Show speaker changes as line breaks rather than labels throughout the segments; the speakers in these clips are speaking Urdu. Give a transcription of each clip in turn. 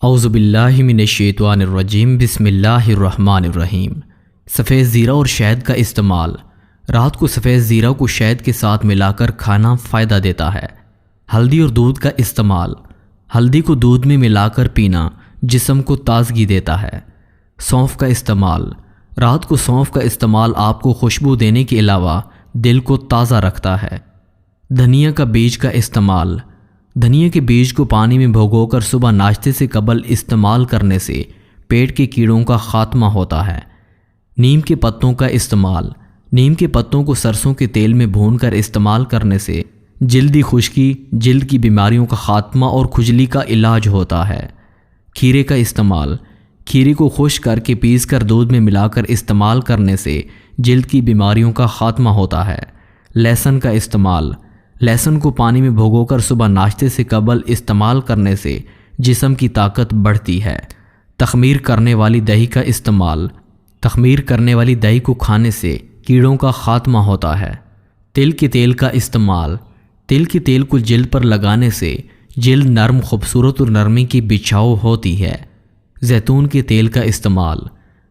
اعوذ باللہ من الشیطان الرجیم بسم اللہ الرحمن الرحیم۔ سفید زیرہ اور شہد کا استعمال۔ رات کو سفید زیرہ کو شہد کے ساتھ ملا کر کھانا فائدہ دیتا ہے۔ ہلدی اور دودھ کا استعمال۔ ہلدی کو دودھ میں ملا کر پینا جسم کو تازگی دیتا ہے۔ سونف کا استعمال۔ رات کو سونف کا استعمال آپ کو خوشبو دینے کے علاوہ دل کو تازہ رکھتا ہے۔ دھنیا کا بیج کا استعمال۔ دھنیا کے بیج کو پانی میں بھگو کر صبح ناشتے سے قبل استعمال کرنے سے پیٹ کے کیڑوں کا خاتمہ ہوتا ہے۔ نیم کے پتوں کا استعمال۔ نیم کے پتوں کو سرسوں کے تیل میں بھون کر استعمال کرنے سے جلدی خشکی، جلد کی بیماریوں کا خاتمہ اور کھجلی کا علاج ہوتا ہے۔ کھیرے کا استعمال۔ کھیرے کو خشک کر کے پیس کر دودھ میں ملا کر استعمال کرنے سے جلد کی بیماریوں کا خاتمہ ہوتا ہے۔ لہسن کا استعمال۔ لہسن کو پانی میں بھگو کر صبح ناشتے سے قبل استعمال کرنے سے جسم کی طاقت بڑھتی ہے۔ تخمیر کرنے والی دہی کا استعمال۔ تخمیر کرنے والی دہی کو کھانے سے کیڑوں کا خاتمہ ہوتا ہے۔ تل کے تیل کا استعمال۔ تل کے تیل کو جلد پر لگانے سے جلد نرم، خوبصورت اور نرمی کی بچھاؤ ہوتی ہے۔ زیتون کے تیل کا استعمال۔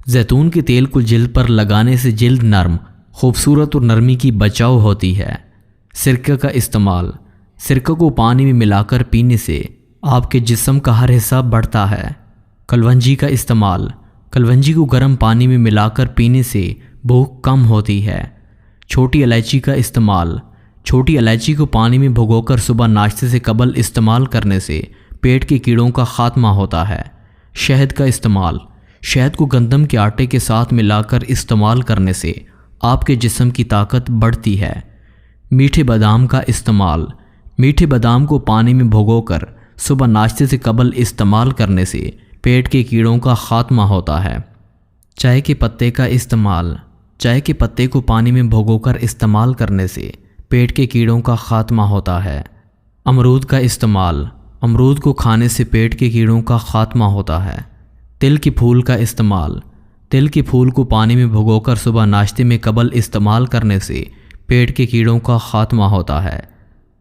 زیتون کے تیل کو جلد پر لگانے سے جلد نرم، خوبصورت اور نرمی کی بچھاؤ ہوتی ہے۔ سرکہ کا استعمال۔ سرکہ کو پانی میں ملا کر پینے سے آپ کے جسم کا ہر حصہ بڑھتا ہے۔ کلونجی کا استعمال۔ کلونجی کو گرم پانی میں ملا کر پینے سے بھوک کم ہوتی ہے۔ چھوٹی الائچی کا استعمال۔ چھوٹی الائچی کو پانی میں بھگو کر صبح ناشتے سے قبل استعمال کرنے سے پیٹ کے کیڑوں کا خاتمہ ہوتا ہے۔ شہد کا استعمال۔ شہد کو گندم کے آٹے کے ساتھ ملا کر استعمال کرنے سے آپ کے جسم کی طاقت بڑھتی ہے۔ میٹھے بادام کا استعمال۔ میٹھے بادام کو پانی میں بھگو کر صبح ناشتے سے قبل استعمال کرنے سے پیٹ کے کیڑوں کا خاتمہ ہوتا ہے۔ چائے کے پتے کا استعمال۔ چائے کے پتے کو پانی میں بھگو کر استعمال کرنے سے پیٹ کے کیڑوں کا خاتمہ ہوتا ہے۔ امرود کا استعمال۔ امرود کو کھانے سے پیٹ کے کیڑوں کا خاتمہ ہوتا ہے۔ تل کے پھول کا استعمال۔ تل کے پھول کو پانی میں بھگو کر صبح ناشتے میں قبل استعمال کرنے سے پیٹ کے کیڑوں کا خاتمہ ہوتا ہے۔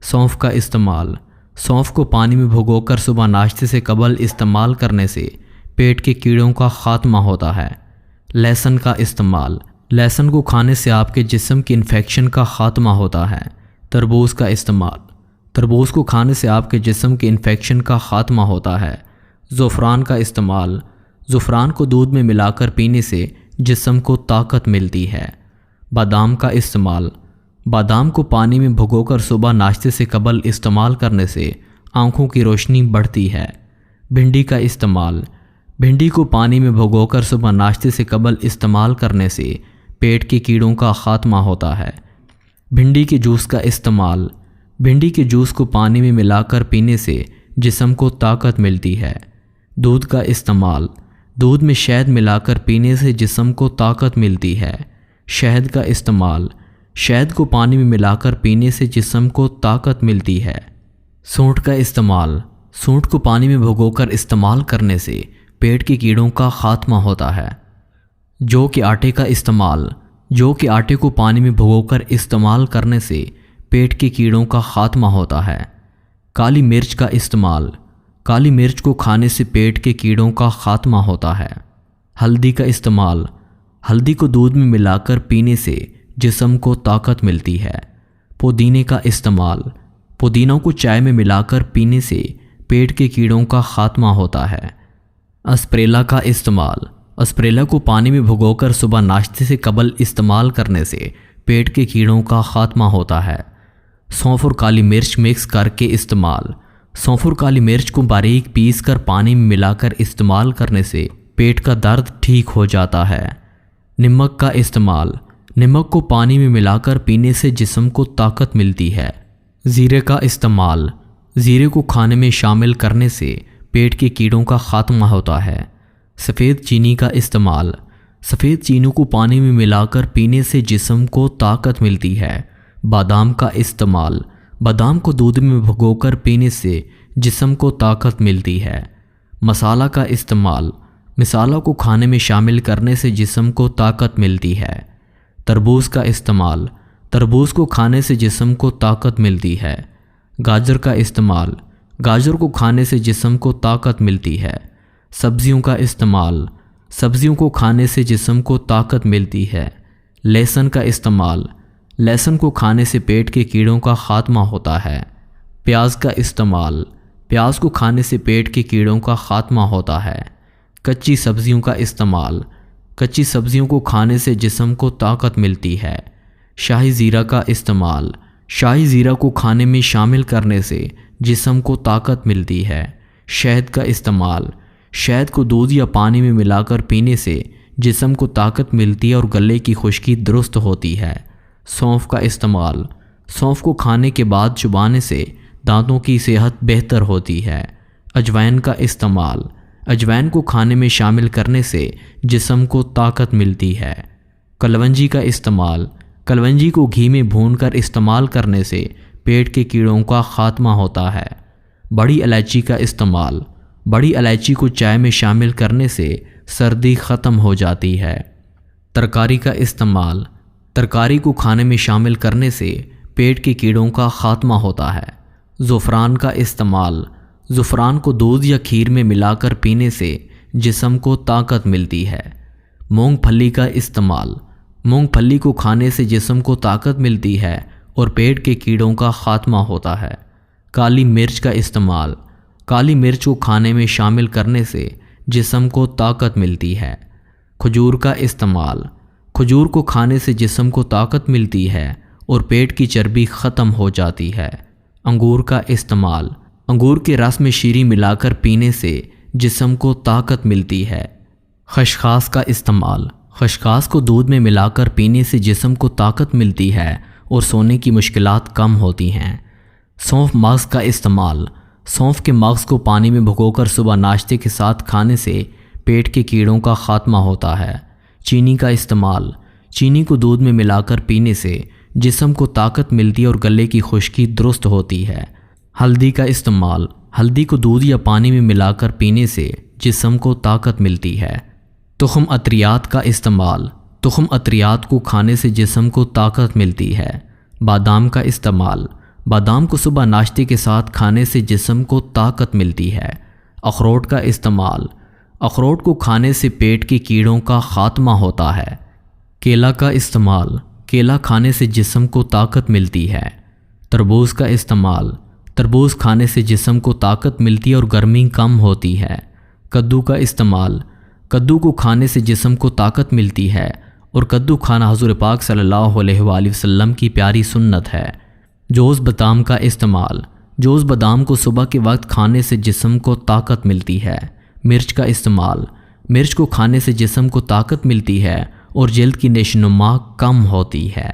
سونف کا استعمال۔ سونف کو پانی میں بھگو کر صبح ناشتے سے قبل استعمال کرنے سے پیٹ کے کیڑوں کا خاتمہ ہوتا ہے۔ لہسن کا استعمال۔ لہسن کو کھانے سے آپ کے جسم کی انفیکشن کا خاتمہ ہوتا ہے۔ تربوز کا استعمال۔ تربوز کو کھانے سے آپ کے جسم کی انفیکشن کا خاتمہ ہوتا ہے۔ زعفران کا استعمال۔ زعفران کو دودھ میں ملا کر پینے سے جسم کو طاقت ملتی ہے۔ بادام کا استعمال۔ بادام کو پانی میں بھگو کر صبح ناشتے سے قبل استعمال کرنے سے آنکھوں کی روشنی بڑھتی ہے۔ بھنڈی کا استعمال۔ بھنڈی کو پانی میں بھگو کر صبح ناشتے سے قبل استعمال کرنے سے پیٹ کے کیڑوں کا خاتمہ ہوتا ہے۔ بھنڈی کے جوس کا استعمال۔ بھنڈی کے جوس کو پانی میں ملا کر پینے سے جسم کو طاقت ملتی ہے۔ دودھ کا استعمال۔ دودھ میں شہد ملا کر پینے سے جسم کو طاقت ملتی ہے۔ شہد کا استعمال۔ شہد کو پانی میں ملا کر پینے سے جسم کو طاقت ملتی ہے۔ سونٹ کا استعمال۔ سونٹ کو پانی میں بھگو کر استعمال کرنے سے پیٹ کے کیڑوں کا خاتمہ ہوتا ہے۔ جو کے آٹے کا استعمال۔ جو کے آٹے کو پانی میں بھگو کر استعمال کرنے سے پیٹ کے کیڑوں کا خاتمہ ہوتا ہے۔ کالی مرچ کا استعمال۔ کالی مرچ کو کھانے سے پیٹ کے کیڑوں کا خاتمہ ہوتا ہے۔ ہلدی کا استعمال۔ ہلدی کو دودھ میں ملا کر پینے سے جسم کو طاقت ملتی ہے۔ پودینے کا استعمال۔ پودینہ کو چائے میں ملا کر پینے سے پیٹ کے کیڑوں کا خاتمہ ہوتا ہے۔ اسپریلا کا استعمال۔ اسپریلا کو پانی میں بھگو کر صبح ناشتے سے قبل استعمال کرنے سے پیٹ کے کیڑوں کا خاتمہ ہوتا ہے۔ سونف اور کالی مرچ مکس کر کے استعمال۔ سونف اور کالی مرچ کو باریک پیس کر پانی میں ملا کر استعمال کرنے سے پیٹ کا درد ٹھیک ہو جاتا ہے۔ نمک کا استعمال۔ نمک کو پانی میں ملا کر پینے سے جسم کو طاقت ملتی ہے۔ زیرے کا استعمال۔ زیرے کو کھانے میں شامل کرنے سے پیٹ کے کیڑوں کا خاتمہ ہوتا ہے۔ سفید چینی کا استعمال۔ سفید چینی کو پانی میں ملا کر پینے سے جسم کو طاقت ملتی ہے۔ بادام کا استعمال۔ بادام کو دودھ میں بھگو کر پینے سے جسم کو طاقت ملتی ہے۔ مسالہ کا استعمال۔ مسالہ کو کھانے میں شامل کرنے سے جسم کو طاقت ملتی ہے۔ تربوز کا استعمال۔ تربوز کو کھانے سے جسم کو طاقت ملتی ہے۔ گاجر کا استعمال۔ گاجر کو کھانے سے جسم کو طاقت ملتی ہے۔ سبزیوں کا استعمال، سبزیوں کو کھانے سے جسم کو طاقت ملتی ہے۔ لہسن کا استعمال، لہسن کو کھانے سے پیٹ کے کیڑوں کا خاتمہ ہوتا ہے۔ پیاز کا استعمال، پیاز کو کھانے سے پیٹ کے کیڑوں کا خاتمہ ہوتا ہے۔ کچی سبزیوں کا استعمال، کچی سبزیوں کو کھانے سے جسم کو طاقت ملتی ہے۔ شاہی زیرہ کا استعمال، شاہی زیرہ کو کھانے میں شامل کرنے سے جسم کو طاقت ملتی ہے۔ شہد کا استعمال، شہد کو دودھ یا پانی میں ملا کر پینے سے جسم کو طاقت ملتی ہے اور گلے کی خشکی درست ہوتی ہے۔ سونف کا استعمال، سونف کو کھانے کے بعد چبانے سے دانتوں کی صحت بہتر ہوتی ہے۔ اجوائن کا استعمال، اجوائن کو کھانے میں شامل کرنے سے جسم کو طاقت ملتی ہے۔ کلونجی کا استعمال، کلونجی کو گھی میں بھون کر استعمال کرنے سے پیٹ کے کیڑوں کا خاتمہ ہوتا ہے۔ بڑی الائچی کا استعمال، بڑی الائچی کو چائے میں شامل کرنے سے سردی ختم ہو جاتی ہے۔ ترکاری کا استعمال، ترکاری کو کھانے میں شامل کرنے سے پیٹ کے کیڑوں کا خاتمہ ہوتا ہے۔ زعفران کا استعمال، زعفران کو دودھ یا کھیر میں ملا کر پینے سے جسم کو طاقت ملتی ہے۔ مونگ پھلی کا استعمال، مونگ پھلی کو کھانے سے جسم کو طاقت ملتی ہے اور پیٹ کے کیڑوں کا خاتمہ ہوتا ہے۔ کالی مرچ کا استعمال، کالی مرچ کو کھانے میں شامل کرنے سے جسم کو طاقت ملتی ہے۔ کھجور کا استعمال، کھجور کو کھانے سے جسم کو طاقت ملتی ہے اور پیٹ کی چربی ختم ہو جاتی ہے۔ انگور کا استعمال، انگور کے رس میں شیریں ملا کر پینے سے جسم کو طاقت ملتی ہے۔ خشخاش کا استعمال، خشخاش کو دودھ میں ملا کر پینے سے جسم کو طاقت ملتی ہے اور سونے کی مشکلات کم ہوتی ہیں۔ سونف مغز کا استعمال، سونف کے مغز کو پانی میں بھگو کر صبح ناشتے کے ساتھ کھانے سے پیٹ کے کیڑوں کا خاتمہ ہوتا ہے۔ چینی کا استعمال، چینی کو دودھ میں ملا کر پینے سے جسم کو طاقت ملتی ہے اور گلے کی خشکی درست ہوتی ہے۔ ہلدی کا استعمال، ہلدی کو دودھ یا پانی میں ملا کر پینے سے جسم کو طاقت ملتی ہے۔ تخم عطریات کا استعمال، تخم عطریات کو کھانے سے جسم کو طاقت ملتی ہے۔ بادام کا استعمال، بادام کو صبح ناشتے کے ساتھ کھانے سے جسم کو طاقت ملتی ہے۔ اخروٹ کا استعمال، اخروٹ کو کھانے سے پیٹ کے کیڑوں کا خاتمہ ہوتا ہے۔ کیلا کا استعمال، کیلا کھانے سے جسم کو طاقت ملتی ہے۔ تربوز کا استعمال، تربوز کھانے سے جسم کو طاقت ملتی ہے اور گرمی کم ہوتی ہے۔ کدو کا استعمال، کدو کو کھانے سے جسم کو طاقت ملتی ہے اور کدو کھانا حضور پاک صلی اللہ علیہ وآلہ وسلم کی پیاری سنت ہے۔ جوز بادام کا استعمال، جوز بادام کو صبح کے وقت کھانے سے جسم کو طاقت ملتی ہے۔ مرچ کا استعمال، مرچ کو کھانے سے جسم کو طاقت ملتی ہے اور جلد کی نشو و نما کم ہوتی ہے۔